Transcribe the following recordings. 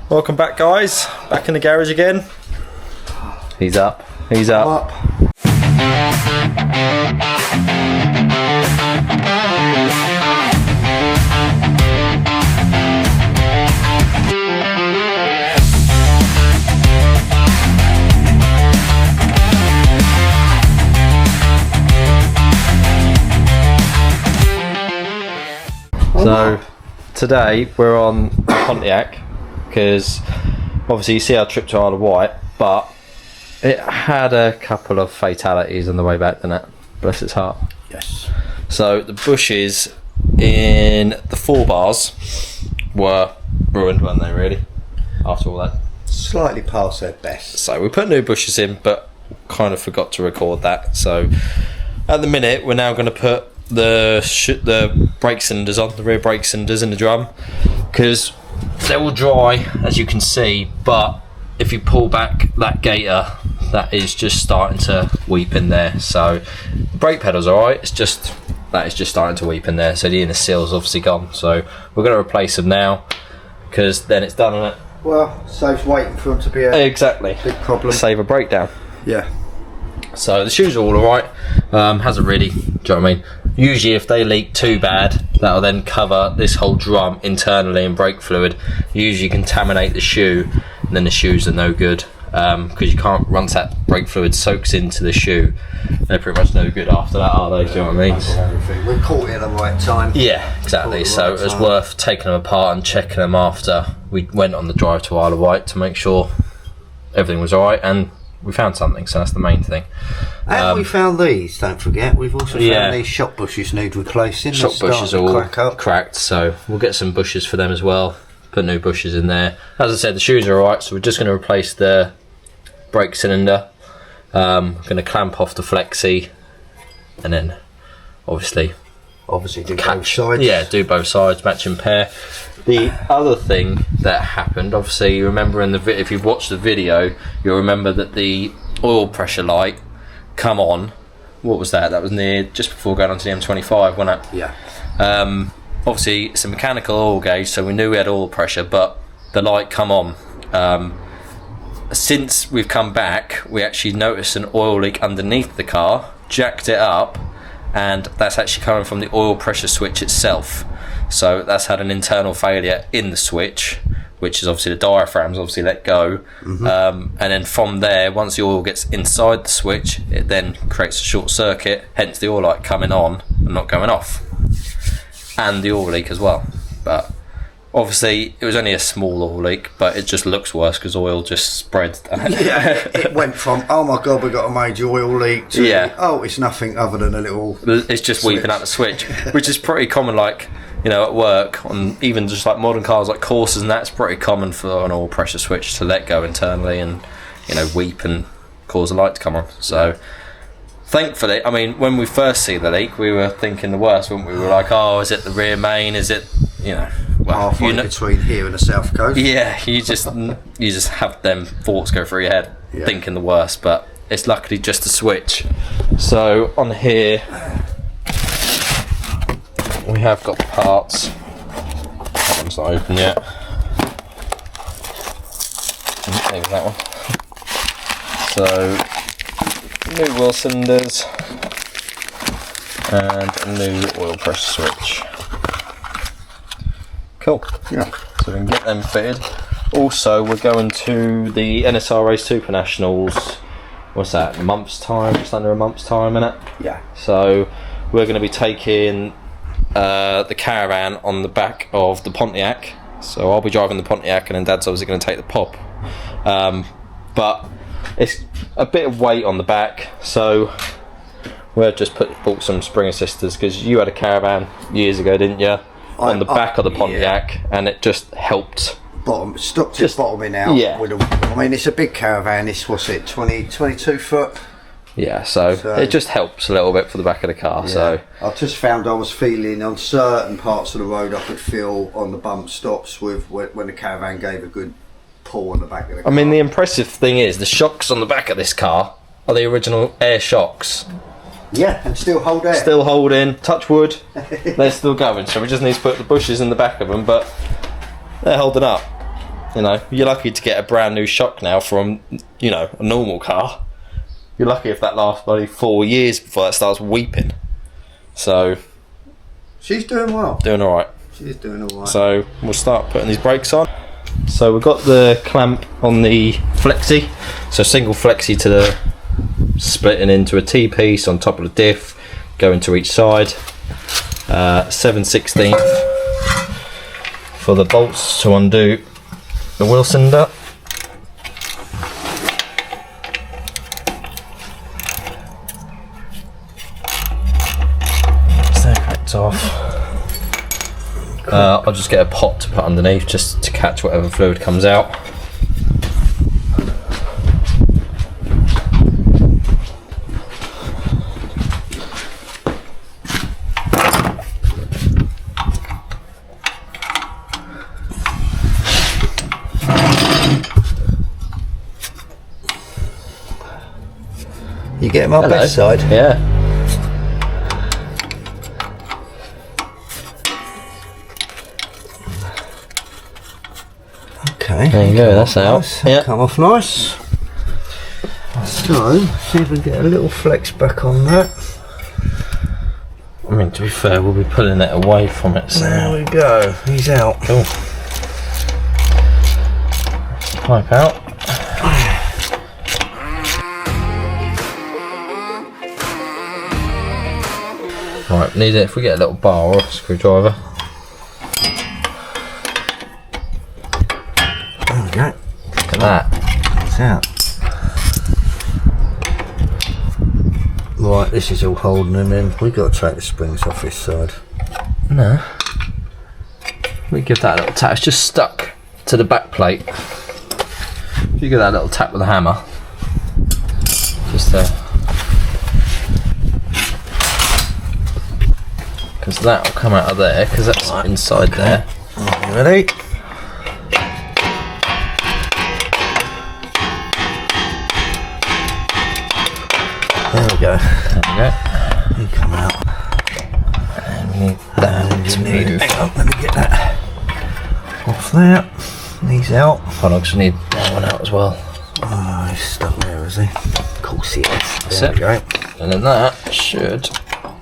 Welcome back, guys. Back in the garage again. He's up. He's up. So today we're on Pontiac because obviously you see our trip to Isle of Wight, but it had a couple of fatalities on the way back, didn't it? Bless its heart. Yes. So the bushes in the 4 bars were ruined, weren't they, really, after all that? Slightly past their best. So we put new bushes in, but kind of forgot to record that. So at the minute we're now going to put the brake cylinders on, the rear brake cylinders in the drum, because they will dry, as you can see, but if you pull back that gator, that is just starting to weep in there. So the brake pedal's alright, it's just that is just starting to weep in there, so the inner seal's obviously gone, so we're going to replace them now because then it's done, isn't it? Well, saves waiting for them to be a exactly big problem. Save a breakdown. Yeah. So the shoes are all alright, hasn't really, do you know what I mean? Usually if they leak too bad, that'll then cover this whole drum internally in brake fluid, usually contaminate the shoe, and then the shoes are no good, because you can't, once that brake fluid soaks into the shoe, they're pretty much no good after that, are they? Do you know what I mean? We caught it at the right time. Yeah, exactly, so it was worth taking them apart and checking them after we went on the drive to Isle of Wight to make sure everything was alright, and we found something, so that's the main thing. And we found these, don't forget. We've also found these shot bushes need replacing. Shot bushes are all cracked, so we'll get some bushes for them as well. Put new bushes in there. As I said, the shoes are alright, so we're just going to replace the brake cylinder. Going to clamp off the flexi, and then obviously do both sides. Yeah, do both sides, matching pair. The other thing that happened, obviously, you remember in the if you've watched the video, you'll remember that the oil pressure light come on. What was that? That was near just before going onto the M25, wasn't it? Yeah. Obviously, it's a mechanical oil gauge, so we knew we had oil pressure, but the light come on. Since we've come back, we actually noticed an oil leak underneath the car, jacked it up, and that's actually coming from the oil pressure switch itself. So that's had an internal failure in the switch, which is obviously the diaphragm's obviously let go, and then from there, once the oil gets inside the switch, it then creates a short circuit, hence the oil light coming on and not going off, and the oil leak as well. But obviously it was only a small oil leak, but it just looks worse because oil just spread. Yeah, it went from, oh my god, we got a major oil leak, to oh, it's nothing other than a little, it's just switch. Weeping out the switch, which is pretty common, like, you know, at work, on even just like modern cars like Corsas, and that's pretty common for an oil pressure switch to let go internally and, you know, weep and cause a light to come on. So thankfully, I mean, when we first see the leak, we were thinking the worst, weren't we? We were like, oh, is it the rear main? Is it, you know, well, halfway between here and the south coast. Yeah, you just have them thoughts go through your head, thinking the worst, but it's luckily just a switch. So on here we have got the parts. That one's not open yet. Maybe that one. So new wheel cylinders and a new oil pressure switch. Cool. Yeah. So we can get them fitted. Also, we're going to the NSRA Super Nationals. What's that? A month's time? Just under a month's time, innit? Yeah. So we're going to be taking the caravan on the back of the Pontiac. So I'll be driving the Pontiac, and then Dad's obviously going to take the Pop. But it's a bit of weight on the back, so we've just bought some spring assisters, because you had a caravan years ago, didn't you? On the back of the Pontiac, and it just helped. Stopped it bottoming out. Yeah. I mean, it's a big caravan. It's, what's it, 22 foot? Yeah, so it just helps a little bit for the back of the car. Yeah. So I just found I was feeling on certain parts of the road, I could feel on the bump stops with when the caravan gave a good pull on the back of the car. I mean, the impressive thing is the shocks on the back of this car are the original air shocks. Yeah, and still hold air. Still holding, touch wood, they're still going, so we just need to put the bushes in the back of them, but they're holding up. You know, you're lucky to get a brand new shock now from, you know, a normal car. You're lucky if that lasts bloody 4 years before that starts weeping. So she's doing well. Doing alright. She's doing alright. So we'll start putting these brakes on. So we've got the clamp on the flexi. So single flexi to the splitting into a T-piece on top of the diff, going to each side. 7/16 for the bolts to undo the wheel cylinder. Off. I'll just get a pot to put underneath just to catch whatever fluid comes out. You get my best side? Yeah. Okay. There you go, that's out. Nice. Yeah. Come off nice. So, see if we can get a little flex back on that. I mean, to be fair, we'll be pulling it away from it. So There we go. He's out. cool. Pipe out. Right, need it if we get a little bar or a screwdriver. There we go. Look at that. He's out. Right, this is all holding him in. We've got to take the springs off this side. No. We give that a little tap. It's just stuck to the back plate. If you give that a little tap with a hammer, just because that'll come out of there, because that's inside there. Right, you ready? There we go. There we go. He come out. And we need that to move. Hang on, let me get that off there. He's out. Hold on, 'cause we need that one out as well. Oh, he's stuck there, is he? Of course he is. That's There it. we go. And then that should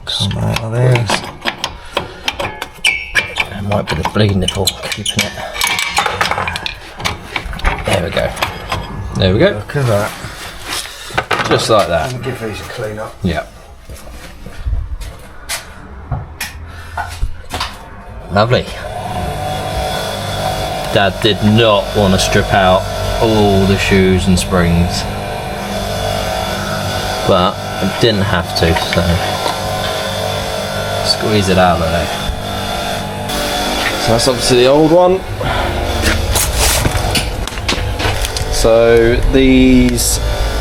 Come out of there. It might be the bleed nipple keeping it. There we go. There we go. Look at that. Just like that. Let me give these a clean up. Yeah. Lovely. Dad did not want to strip out all the shoes and springs, but I didn't have to, so squeeze it out of there. So that's obviously the old one. So these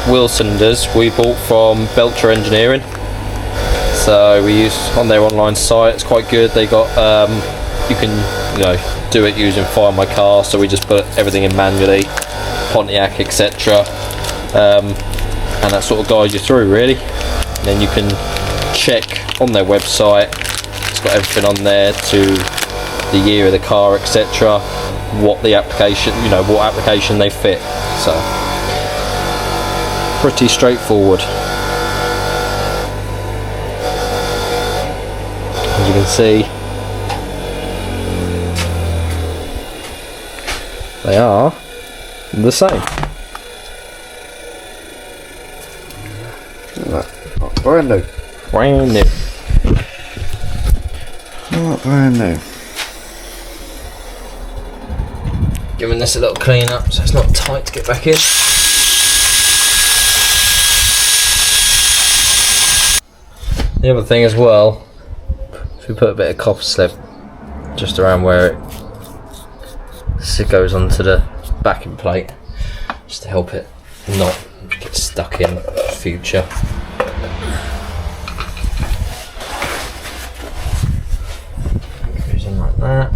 wheel cylinders we bought from Belcher Engineering. So we use on their online site. It's quite good. They got you can do it using Find My Car. So we just put everything in manually, Pontiac, etc. And that sort of guides you through really. And then you can check on their website. It's got everything on there to the year of the car, etc. What the application, what application they fit. So pretty straightforward. As you can see, they are the same. Brand new. Brand new. Right, brand new. Giving this a little clean up so it's not tight to get back in. The other thing as well, if we put a bit of copper slip just around where it goes onto the backing plate, just to help it not get stuck in future. Goes in like that.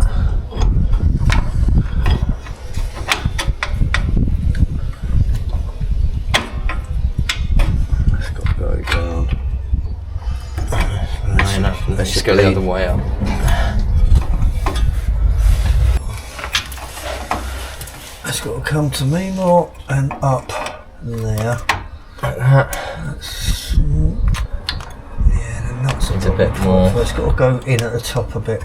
Let's just go the other way up. got to come to me more and up there. Like that. Yeah, the nuts It's a bit more. So it's got to go in at the top a bit.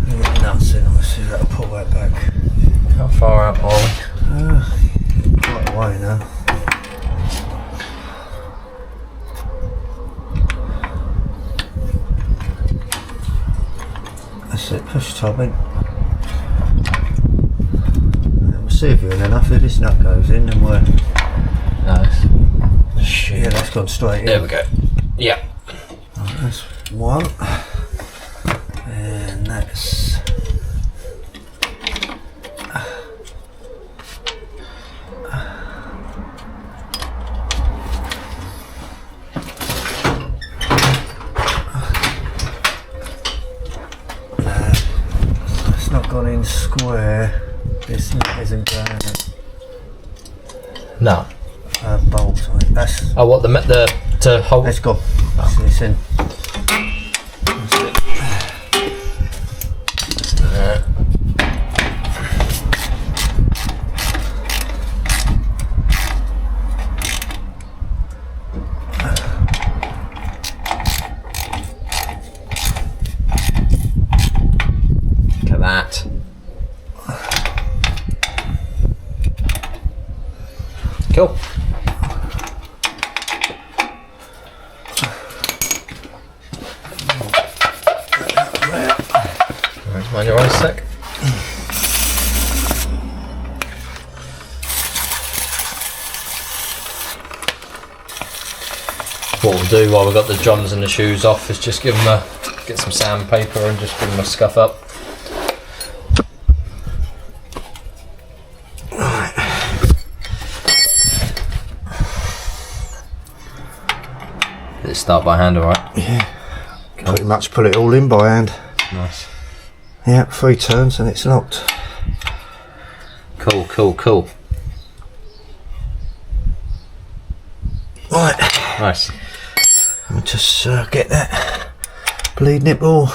Get nuts in, I'll see if that'll pull that back. How far out are we? Quite a way now. That's it, push top in. We'll see if you're in enough. If this nut goes in, then we're. Nice. Shit. Yeah, that's gone straight in. There we go. Yeah. Right, that's one. And that's. It's not gone in square. This nut isn't going in. No. Bolt. That's. Oh, what the to hold? Let's go. It's in. Look at that. Cool. Mind your eyes a sec. What we'll do while we've got the drums and the shoes off is just give them get some sandpaper and just give them a scuff up. Did it start by hand, alright? Yeah. Pretty much put it all in by hand. Nice. Yeah, 3 turns and it's locked. Cool, cool, cool. Right. Nice. I'll just get that bleed nipple.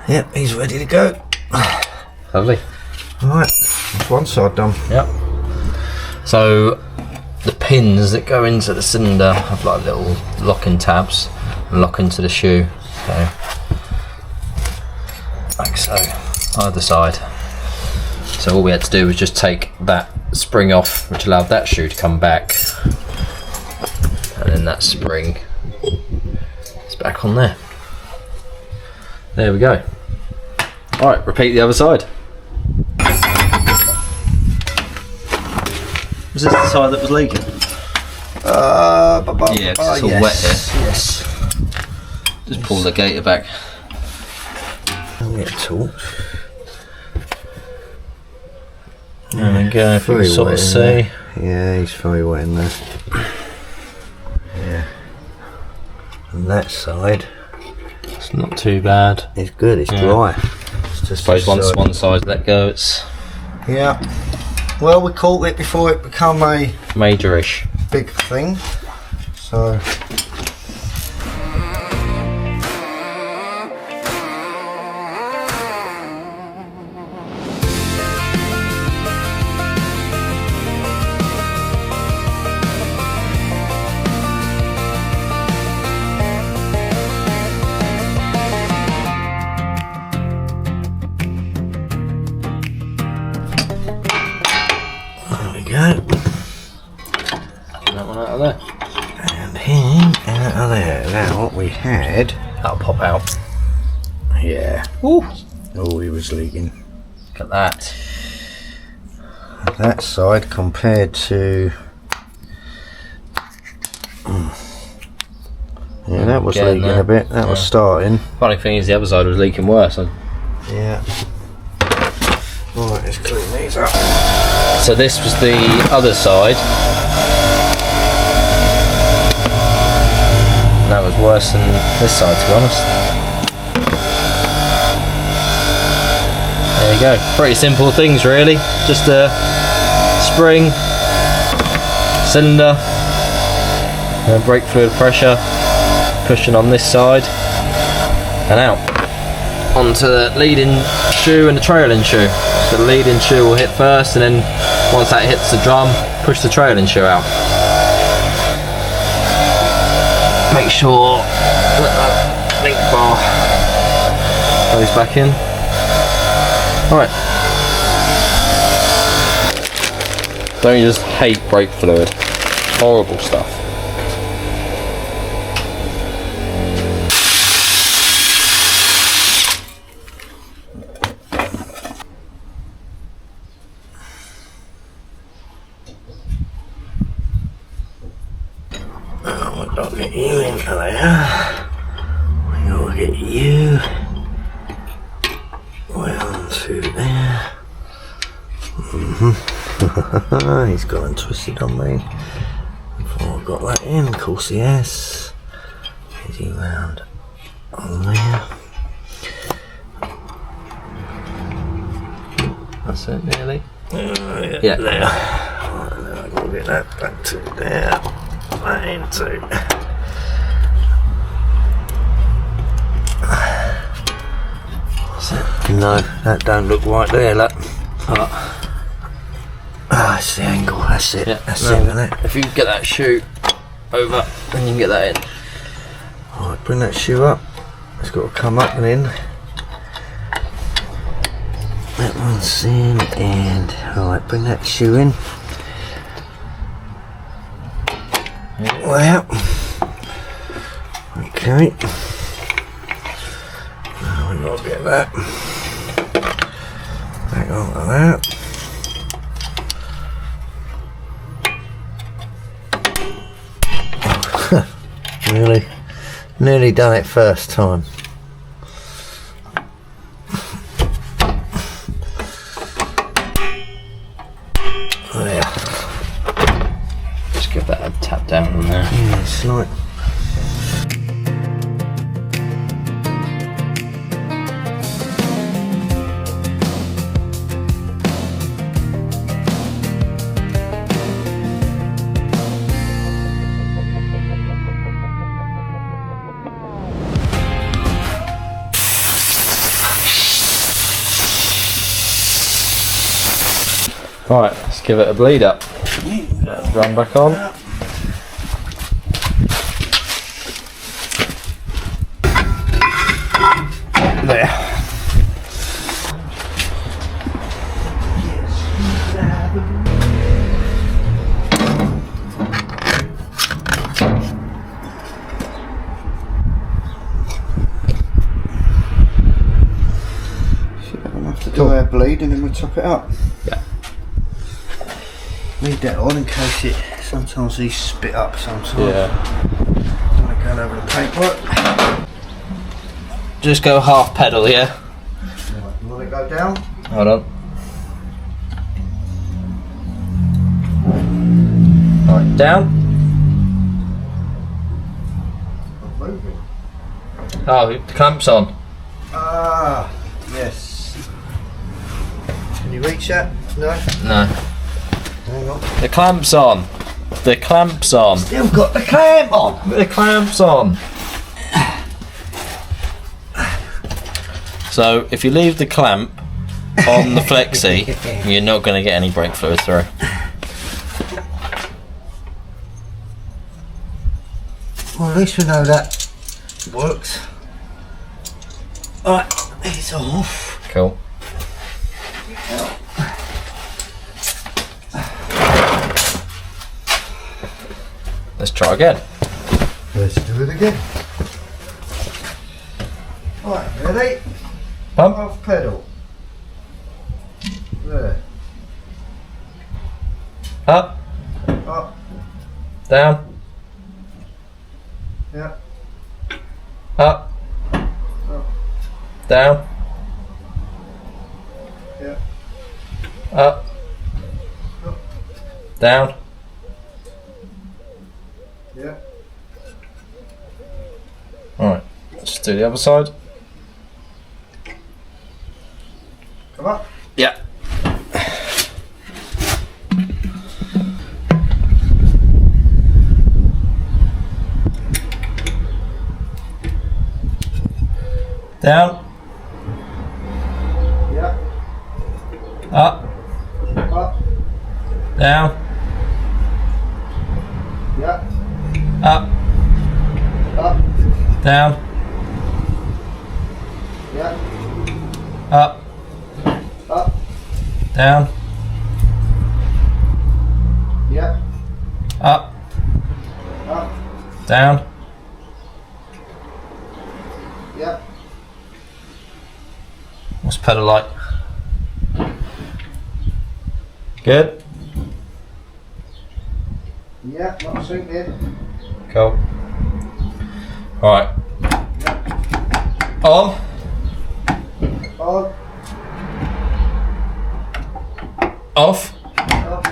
Yep, he's ready to go. Lovely. Right, that's one side done. Yep. So the pins that go into the cylinder have like little locking tabs and lock into the shoe. So like so, either side. So all we had to do was just take that spring off, which allowed that shoe to come back, and then that spring is back on there. There we go. Alright, repeat the other side. Was this the side that was leaking? Yeah, 'cause it's all wet here. Yes. Just pull the gator back. I'll get a torch. There we go, if you Very can sort wet of in see. there. Yeah, he's very wet in there. Yeah. And that side It's not too bad. is good, it's Yeah. dry. It's I just suppose this once side. one side let go, it's Yeah. Well, we caught it before it become a majorish. big thing. So. Go. That one out of there. And here, out of there. Now what we had. That'll pop out. Yeah. Ooh. Oh, he was leaking. Look at that. That side compared to. Yeah, that was Getting leaking there. a bit. That was starting. Funny thing is the other side was leaking worse. Yeah. Right, let's clean these up. So this was the other side. And that was worse than this side, to be honest. There you go. Pretty simple things, really. Just a spring, cylinder, and brake fluid pressure, pushing on this side, and out. onto the leading shoe and the trailing shoe. So the leading shoe will hit first, and then once that hits the drum, push the trailing shoe out. Make sure that link bar goes back in. Alright. Don't you just hate brake fluid? Horrible stuff. I'll get you into there. We'll get you well through there. He's got and twisted on me. Before I got that in, of course he has. Is he round on there? That's it, nearly. Yeah, there. Right, then I've got to get that back to there. That into. No, that don't look right there, look. That's the angle, that's it. Yeah, that's it, isn't it? If you can get that shoe over, then you can get that in. Alright, bring that shoe up. It's got to come up and in. That one's in, and alright, bring that shoe in. Well, okay. Now we've got to get that back onto that. Nearly done it first time. There. Just give that a tap down on there. Yeah, it's like. Right, let's give it a bleed up. Run back on. There. Should have enough to do our bleed and then we'll top it up. Yeah. Leave that on in case it. Sometimes these spit up. Sometimes. Yeah. Don't want to go over the paintwork. Just go half pedal, yeah? Right, you want to go down? Hold on. Right, down. Not moving. Oh, the clamp's on. Ah, yes. Can you reach that? No? No. Hang on. The clamp's on. The clamp's on. Still got the clamp on. The clamp's on. So if you leave the clamp on the flexi, you're not going to get any brake fluid through. Well, at least we know that works. Alright, it's off. Cool. Let's try again. Let's do it again. Right, ready? Pump. Half pedal. There. Up. Up. Down. Yeah. Up. Up. Down. Yeah. Up. Up. Down. Yeah. Alright, let's do the other side. Come up. Yeah. Down. Up. Up. Down. Yeah. Up. Up. Down. Yeah. Up. Up. Down. Yeah. Up. Up. Down. Yeah. What's pedal like? Good? Yeah. Not sinking. Cool. Alright. On. On. Off. Up.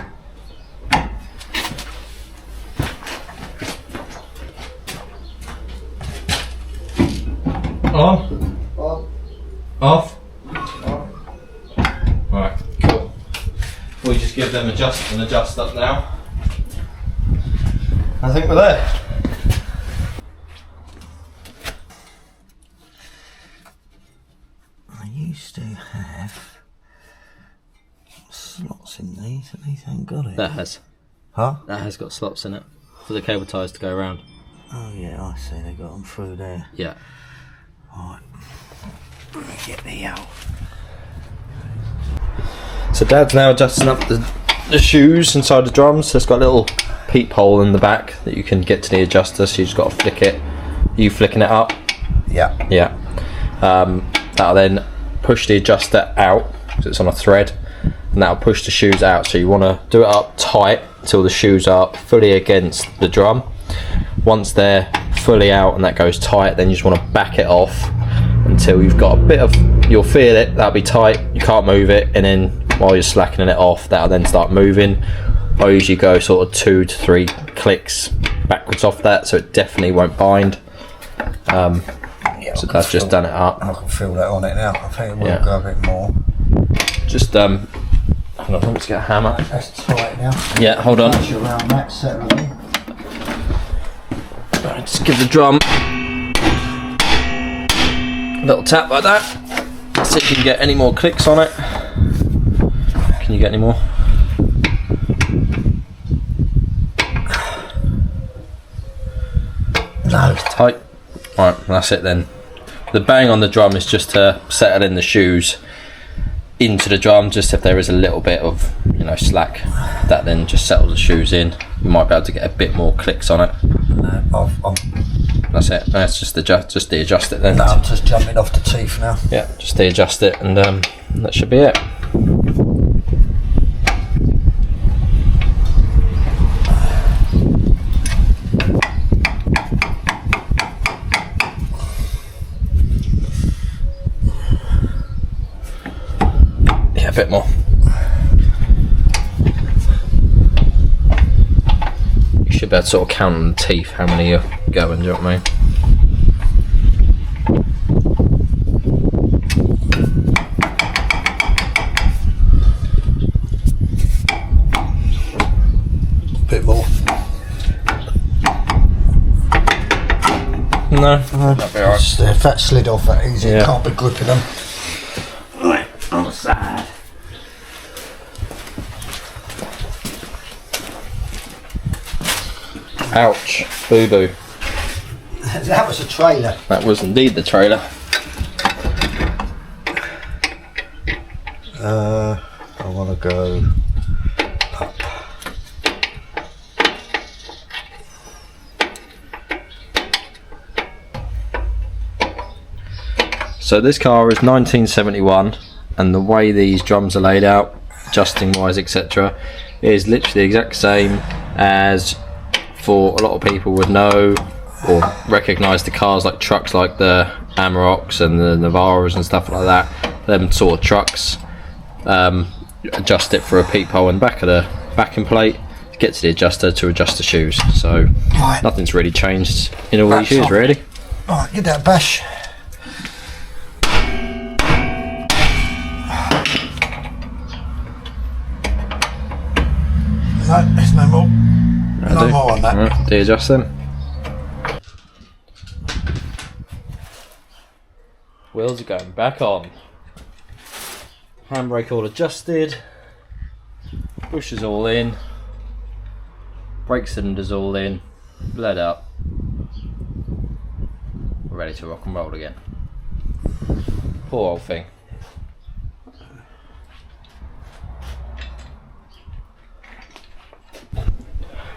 On. On. Off. On. Alright, cool. We'll just give them an adjust up now. I think we're there. I used to have slots in these, and these ain't got it. That has. Huh? That has got slots in it for the cable ties to go around. Oh yeah, I see. They got them through there. Yeah. Right. Let me get the out. So Dad's now adjusting up the shoes inside the drums. So it's got a little peephole in the back that you can get to the adjuster. So you just got to flick it. You flicking it up? Yeah. Yeah. That'll then push the adjuster out because it's on a thread, and that'll push the shoes out. So you want to do it up tight until the shoes are fully against the drum. Once they're fully out and that goes tight, then you just want to back it off until you've got a bit of, you'll feel it, that'll be tight, you can't move it, and then while you're slackening it off, that'll then start moving. I usually go sort of 2 to 3 clicks backwards off that, so it definitely won't bind. Yeah, So that's just done it up. I can feel that on it now. I think it will Yeah. go a bit more. Just hold on, let's get a hammer. That's tight now. Yeah, hold on. Touch around that, settle in. Right, just give the drum a little tap like that. See if you can get any more clicks on it. Can you get any more? No. Tight. Right, that's it then. The bang on the drum is just to settle in the shoes into the drum, just if there is a little bit of, you know, slack, that then just settles the shoes in. You might be able to get a bit more clicks on it. No, That's it. That's just de-adjust it then. no, I'm just jumping off the teeth now. Yeah, just de-adjust it, and that should be it. Yeah, a bit more. You should be able to sort of count on the teeth how many are going, do you know what I mean? Bit more. No, that'll be alright. If that slid off that easy, Yeah. you can't be gripping them. Right, on the side. Ouch, boo boo. That was a trailer. That was indeed the trailer. I want to go up. So this car is 1971, and the way these drums are laid out, adjusting wise, etc., is literally the exact same as, for a lot of people would know or recognise, the cars like trucks like the Amaroks and the Navaras and stuff like that. Them sort of trucks. Adjust it for a peephole in the back of the backing plate, get to the adjuster to adjust the shoes. So Right. nothing's really changed in all That's these years, on. really. Right, get that bash. No, there's no more. No more on that. Right, de-adjust them. Wheels are going back on. Handbrake all adjusted, bushers all in, brake cylinders all in, bled up. We're ready to rock and roll again. Poor old thing.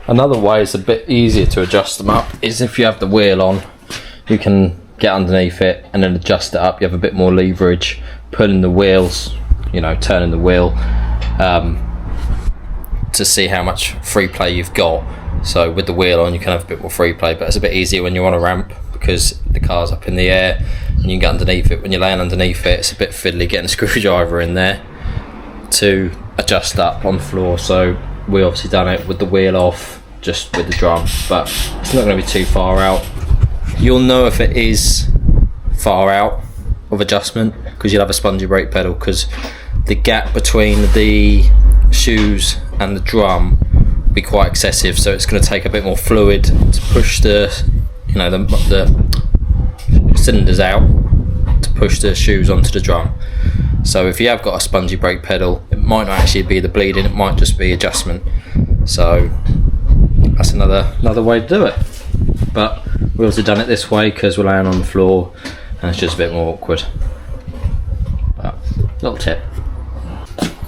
Another way it's a bit easier to adjust them up is if you have the wheel on, you can get underneath it and then adjust it up. You have a bit more leverage, pulling the wheels, you know, turning the wheel to see how much free play you've got. So with the wheel on you can have a bit more free play, but it's a bit easier when you're on a ramp because the car's up in the air and you can get underneath it. When you're laying underneath it, it's a bit fiddly getting a screwdriver in there to adjust up on the floor. So we obviously done it with the wheel off, just with the drum, but it's not going to be too far out. You'll know if it is far out of adjustment because you'll have a spongy brake pedal, because the gap between the shoes and the drum will be quite excessive, so it's going to take a bit more fluid to push the, you know, the cylinders out to push the shoes onto the drum. So if you have got a spongy brake pedal, it might not actually be the bleeding, it might just be adjustment. So that's another way to do it. But we've also done it this way because we're laying on the floor and it's just a bit more awkward. But little tip.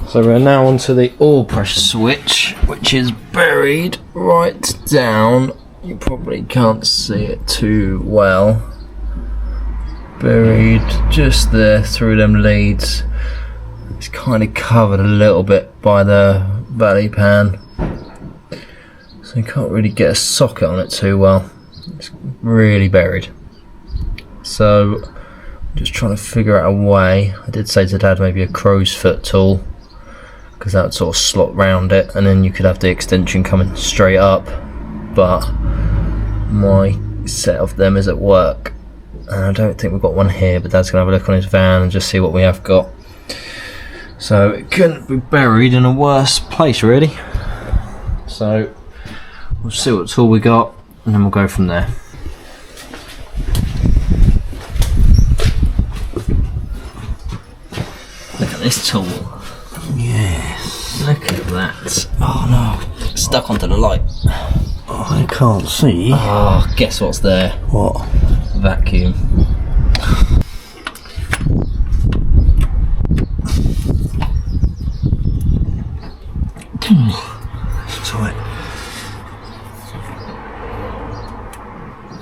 So we're now onto the oil pressure switch, which is buried right down. You probably can't see it too well. Buried just there through them leads. It's kind of covered a little bit by the valley pan, so you can't really get a socket on it too well. It's really buried. So I'm just trying to figure out a way. I did say to Dad maybe a crow's foot tool, because that would sort of slot round it and then you could have the extension coming straight up, but my set of them is at work and I don't think we've got one here, but Dad's going to have a look on his van and just see what we have got. So it couldn't be buried in a worse place really. So we'll see what tool we got and then we'll go from there. Look at this tool. Yes. Look at that. Oh no, stuck onto the light. Oh, I can't see. Oh, guess what's there? What? Vacuum. It's tight.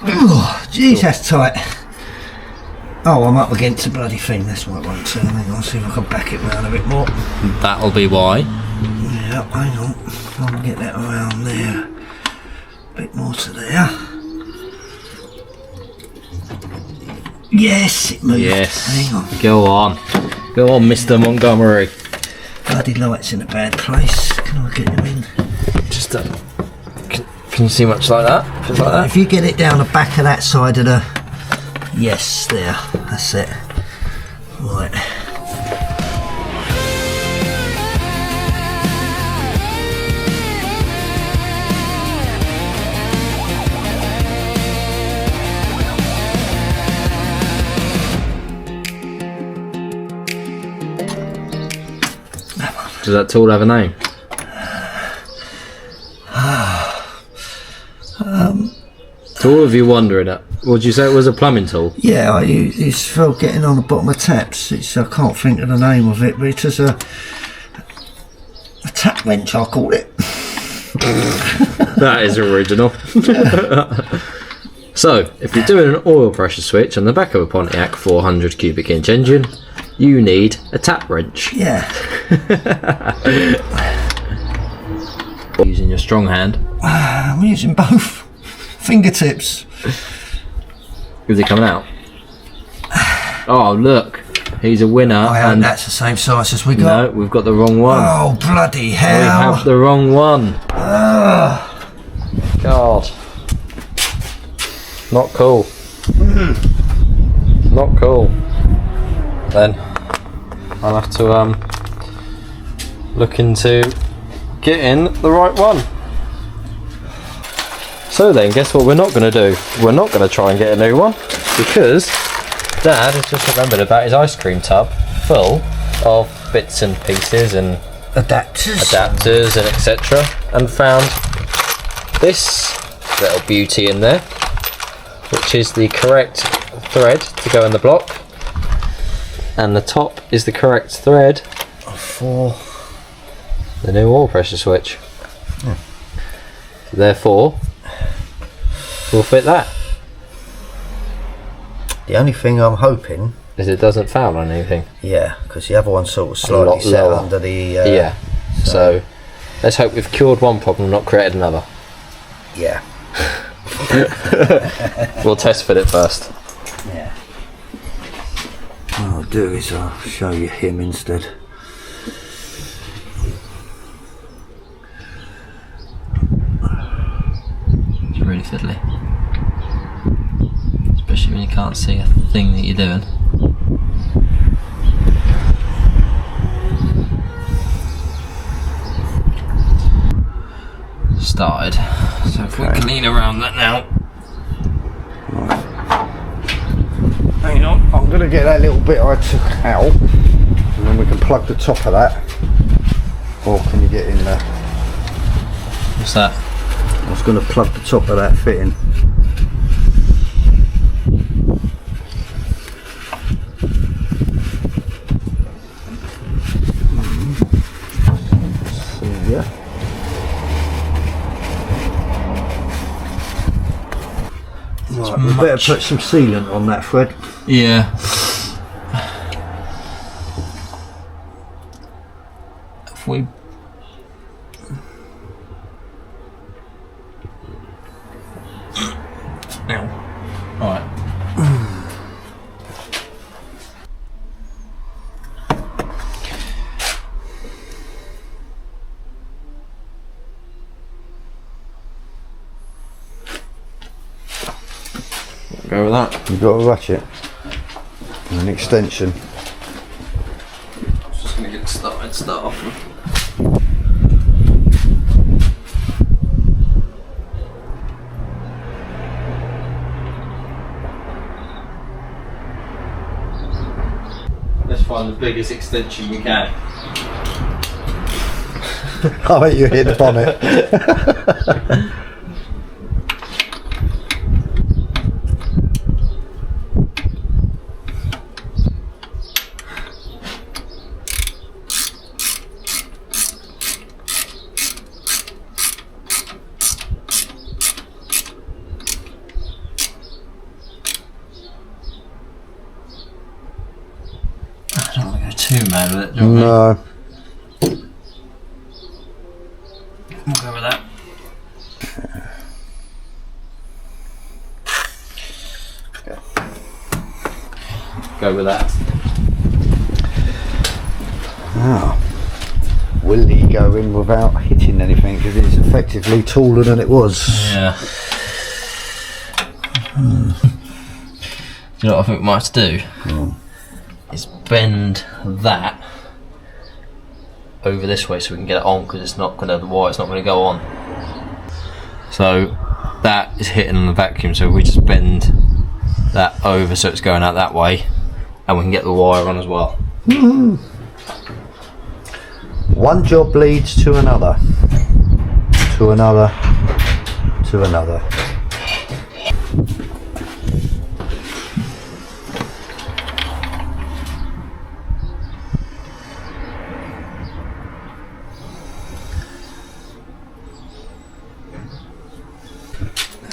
Oh, jeez, that's tight. Oh, I'm up against the bloody thing. That's why it won't turn. Hang on, see if I can back it round a bit more. That'll be why. Yeah, hang on. I'll get that around there. A bit more to there. Yes, it moved. Yes. Hang on. Go on. Go on, Mr. Montgomery. Bloody light's in a bad place. Can I get them in? Just can you see much like that? Just like that? If you get it down the back of that side of the... Yes, there. That's it. Right. Does that tool have a name? To all of you wondering, would you say it was a plumbing tool? Yeah, it's for getting on the bottom of taps. I can't think of the name of it, but it is a tap wrench, I call it. That is original. So, if you're doing an oil pressure switch on the back of a Pontiac 400 cubic inch engine, you need a tap wrench. Yeah. Using your strong hand. I'm using both fingertips. Is it coming out? Oh, look. He's a winner. And that's the same size as we got. No, we've got the wrong one. Oh, bloody hell. We have the wrong one. God. Not cool. Not cool. Then I'll have to look into getting the right one. So then, guess what we're not going to do? We're not going to try and get a new one, because Dad has just remembered about his ice cream tub full of bits and pieces and adapters and etc. and found this little beauty in there, which is the correct thread to go in the block, and the top is the correct thread for the new oil pressure switch. Therefore, we'll fit that. The only thing I'm hoping is it doesn't foul on anything. Yeah, because the other one sort of slightly set lower under the... yeah, so let's hope we've cured one problem, not created another. Yeah. We'll test fit it first. Yeah. What I'll do is I'll show you him instead. It's really fiddly. Especially when you can't see a thing that you're doing. Started. So if we can lean around that now. Right. Hang on, I'm going to get that little bit I took out, and then we can plug the top of that. Or can you get in there? What's that? I was going to plug the top of that fitting. So, yeah. Right, we better put some sealant on that thread. Yeah. If we... Now. Alright. Go with that. You've got a ratchet and an extension. Just going to get it started, start off with. Let's find the biggest extension we can. I bet you hit the bonnet. I don't want to go too mad with it, do you know No. what I mean? We'll go with that. Go with that. Ah. Will he go in without hitting anything, because it's effectively taller than it was? Yeah. Do you know what I think we might have to do? Is bend that over this way so we can get it on, because it's not gonna, the wire's not gonna go on. So that is hitting on the vacuum, so we just bend that over so it's going out that way, and we can get the wire on as well. One job leads to another, to another, to another.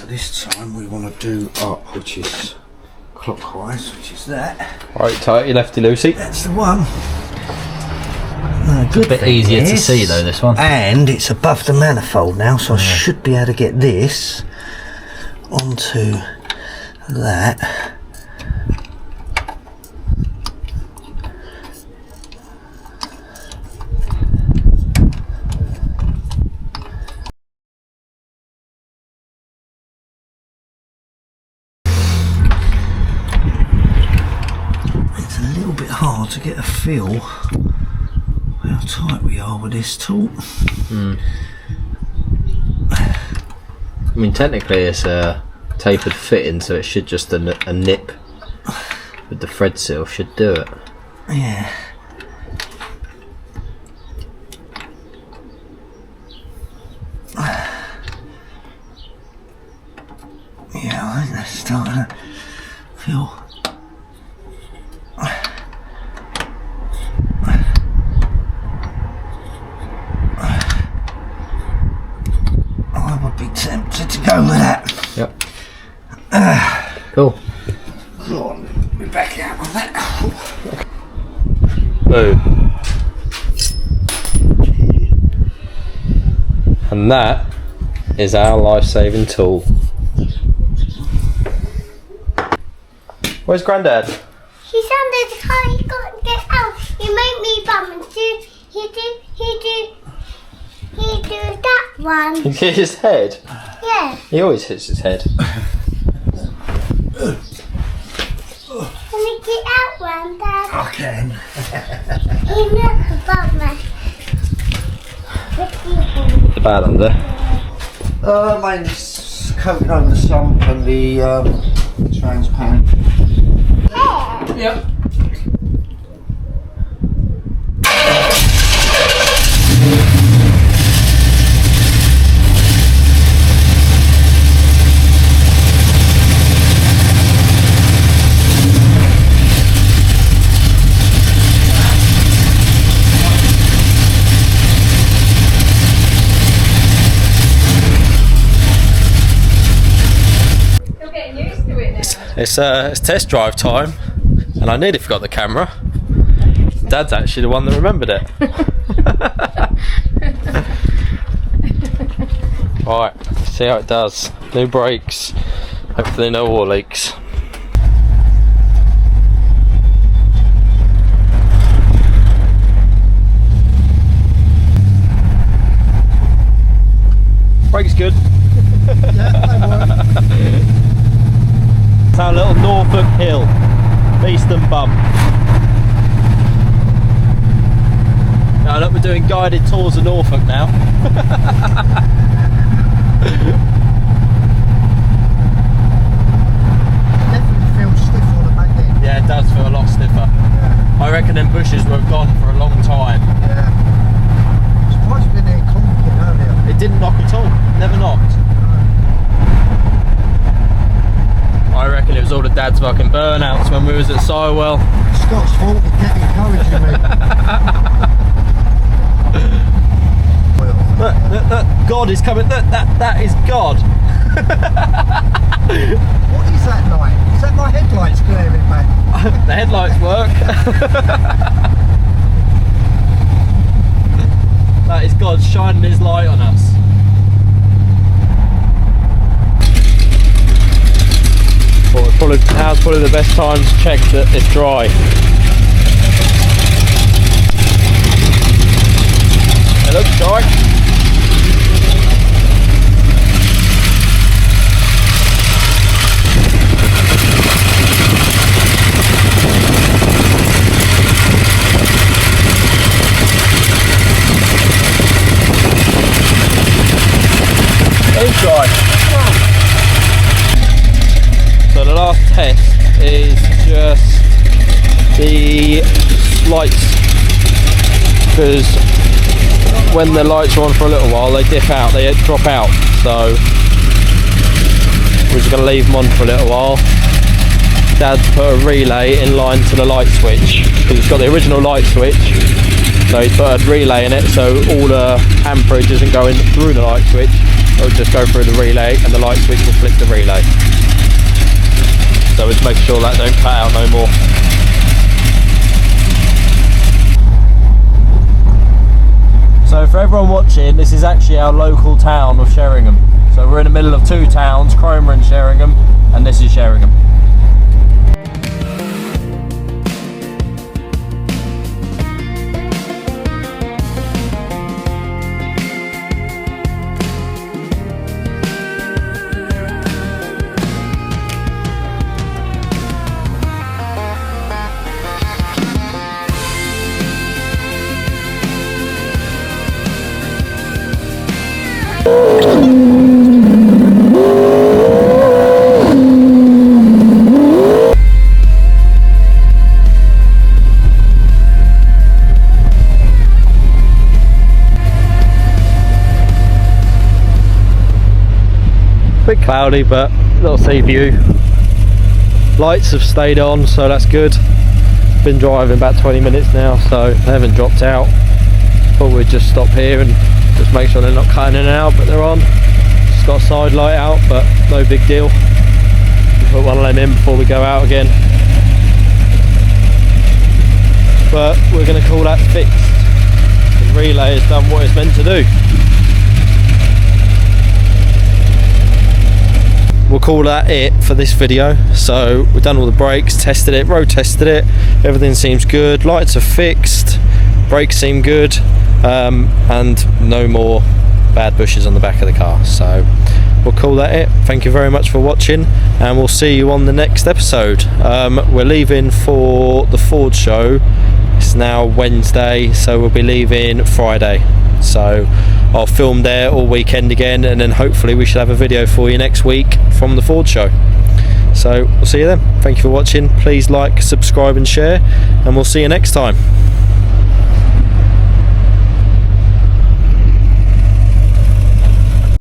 This time we want to do up, which is clockwise, which is that. Right, tighty lefty loosey. That's the one. It's a bit easier to see though, this one. And it's above the manifold now, so I should be able to get this onto that. Hard to get a feel how tight we are with this tool. I mean, technically it's a tapered fitting, so it should just a nip with the thread seal should do it. Yeah. Cool. Go on, we're back out on that. Boom. And that is our life-saving tool. Where's Grandad? He's under the car, he's got to get out. You make me bum and he do that one. He hit his head? Yeah. He always hits his head. Can we get out one, Dad? I can. He's not the bum. The bad under. Mine's coating over the sump and the transparent. Yeah. Yep. It's test drive time, and I nearly forgot the camera. Dad's actually the one that remembered it. Alright, let's see how it does. New brakes, hopefully no oil leaks. Brakes good. It's our little Norfolk hill, Beeston Bump. Now look, we're doing guided tours of Norfolk now. Definitely feels stiff on the back end. Yeah, it does feel a lot stiffer. Yeah. I reckon them bushes were gone for a long time. Yeah. It's supposed to be there conking earlier. It didn't knock at all, never knocked. I reckon it was all the dad's fucking burnouts when we was at Sirewell. Scott's fault, he kept encouraging me. Look, God is coming. Look, that is God. What is that light? Is that my headlights glaring back? The headlights work. That is God shining his light on us. Well, now's probably the best time to check that it's dry. It looks dry. It's dry. So the last test is just the lights, because when the lights are on for a little while they dip out, they drop out, so we're just going to leave them on for a little while. Dad's put a relay in line to the light switch, because it's got the original light switch, so he's put a relay in it so all the amperage isn't going through the light switch, it'll just go through the relay and the light switch will flick the relay. So we're just making sure that don't cut out no more. So for everyone watching, this is actually our local town of Sheringham. So we're in the middle of two towns, Cromer and Sheringham, and this is Sheringham. Bit cloudy, but little sea view. Lights have stayed on, so that's good. Been driving about 20 minutes now, so they haven't dropped out. Thought we'd just stop here and just make sure they're not cutting in and out, but they're on. Just got a side light out, but no big deal. put one of them in before we go out again. But we're going to call that fixed. The relay has done what it's meant to do. We'll call that it for this video. So we've done all the brakes, tested it, road tested it, everything seems good, lights are fixed, brakes seem good, and no more bad bushes on the back of the car. So we'll call that it. Thank you very much for watching, and we'll see you on the next episode. We're leaving for the Ford show. It's now Wednesday, so we'll be leaving Friday. So I'll film there all weekend again, and then hopefully we should have a video for you next week from the Ford show. So we'll see you then. Thank you for watching. Please like, subscribe and share, and we'll see you next time.